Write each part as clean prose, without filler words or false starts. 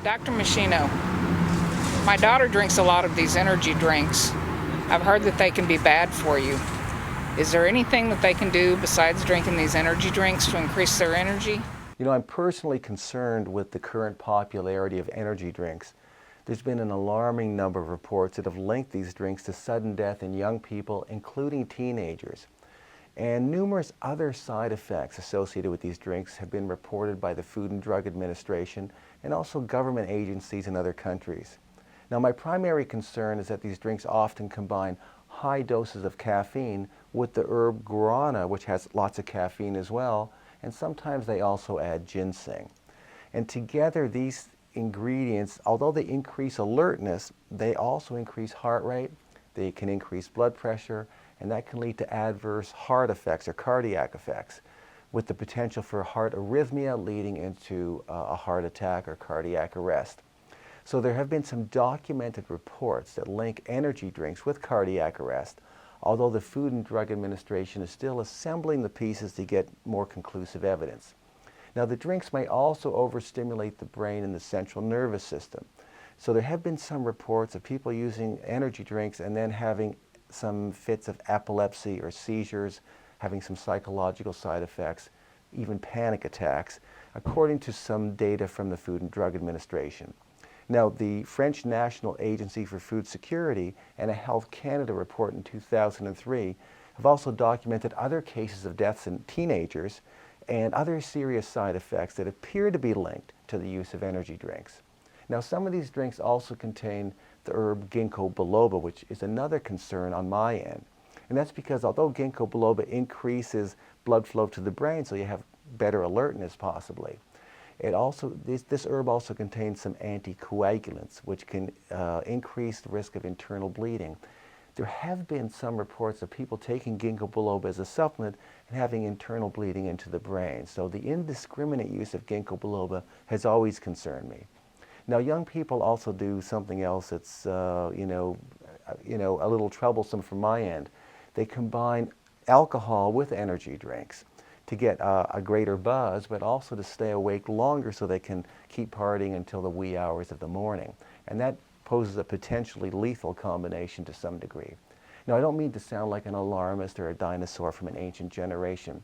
Dr. Meschino, my daughter drinks a lot of these energy drinks. I've heard that they can be bad for you. Is there anything that they can do besides drinking these energy drinks to increase their energy? You know, I'm personally concerned with the current popularity of energy drinks. There's been an alarming number of reports that have linked these drinks to sudden death in young people, including teenagers. And numerous other side effects associated with these drinks have been reported by the Food and Drug Administration and also government agencies in other countries. Now, my primary concern is that these drinks often combine high doses of caffeine with the herb guarana, which has lots of caffeine as well, and sometimes they also add ginseng. And together, these ingredients, although they increase alertness, they also increase heart rate, they can increase blood pressure, and that can lead to adverse heart effects or cardiac effects, with the potential for heart arrhythmia leading into a heart attack or cardiac arrest. So there have been some documented reports that link energy drinks with cardiac arrest, although the Food and Drug Administration is still assembling the pieces to get more conclusive evidence. Now, the drinks may also overstimulate the brain and the central nervous system. So there have been some reports of people using energy drinks and then having some fits of epilepsy or seizures, having some psychological side effects, even panic attacks, according to some data from the Food and Drug Administration. Now, the French National Agency for Food Security and a Health Canada report in 2003 have also documented other cases of deaths in teenagers and other serious side effects that appear to be linked to the use of energy drinks. Now, some of these drinks also contain the herb ginkgo biloba, which is another concern on my end. And that's because although ginkgo biloba increases blood flow to the brain, so you have better alertness possibly, this herb also contains some anticoagulants, which can increase the risk of internal bleeding. There have been some reports of people taking ginkgo biloba as a supplement and having internal bleeding into the brain. So the indiscriminate use of ginkgo biloba has always concerned me. Now, young people also do something else that's, a little troublesome from my end. They combine alcohol with energy drinks to get a greater buzz, but also to stay awake longer so they can keep partying until the wee hours of the morning. And that poses a potentially lethal combination to some degree. Now, I don't mean to sound like an alarmist or a dinosaur from an ancient generation,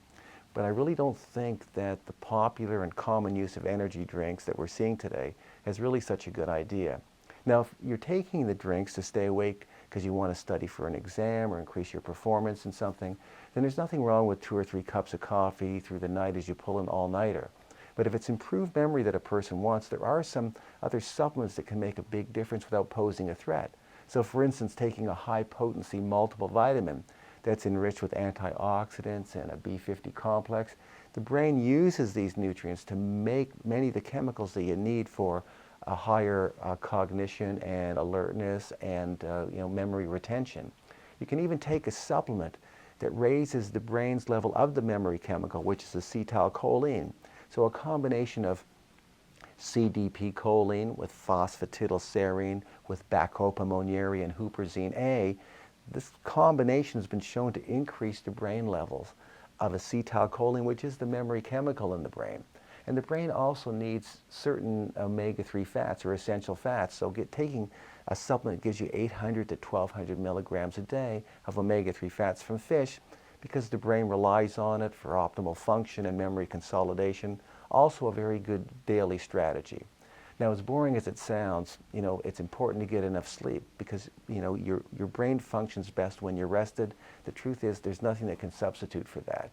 but I really don't think that the popular and common use of energy drinks that we're seeing today is really such a good idea. Now, if you're taking the drinks to stay awake because you want to study for an exam or increase your performance in something, then there's nothing wrong with 2 or 3 cups of coffee through the night as you pull an all-nighter. But if it's improved memory that a person wants, there are some other supplements that can make a big difference without posing a threat. So for instance, taking a high-potency multiple vitamin that's enriched with antioxidants and a B50 complex, the brain uses these nutrients to make many of the chemicals that you need for a higher cognition and alertness and memory retention. You can even take a supplement that raises the brain's level of the memory chemical, which is acetylcholine. So a combination of CDP-choline with phosphatidylserine with bacopa and huperzine A, this combination has been shown to increase the brain levels of acetylcholine, which is the memory chemical in the brain. And the brain also needs certain omega-3 fats or essential fats. So taking a supplement gives you 800 to 1200 milligrams a day of omega-3 fats from fish because the brain relies on it for optimal function and memory consolidation. Also a very good daily strategy. Now, as boring as it sounds, it's important to get enough sleep because, your brain functions best when you're rested. The truth is there's nothing that can substitute for that.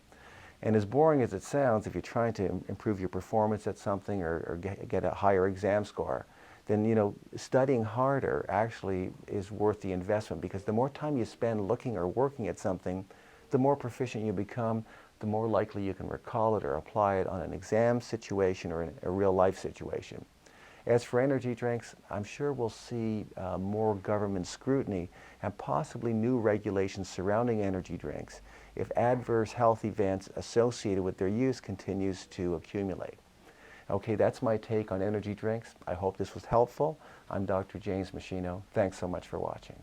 And as boring as it sounds, if you're trying to improve your performance at something or get a higher exam score, then studying harder actually is worth the investment because the more time you spend looking or working at something, the more proficient you become, the more likely you can recall it or apply it on an exam situation or in a real life situation. As for energy drinks, I'm sure we'll see more government scrutiny and possibly new regulations surrounding energy drinks if adverse health events associated with their use continues to accumulate. Okay, that's my take on energy drinks. I hope this was helpful. I'm Dr. James Meschino. Thanks so much for watching.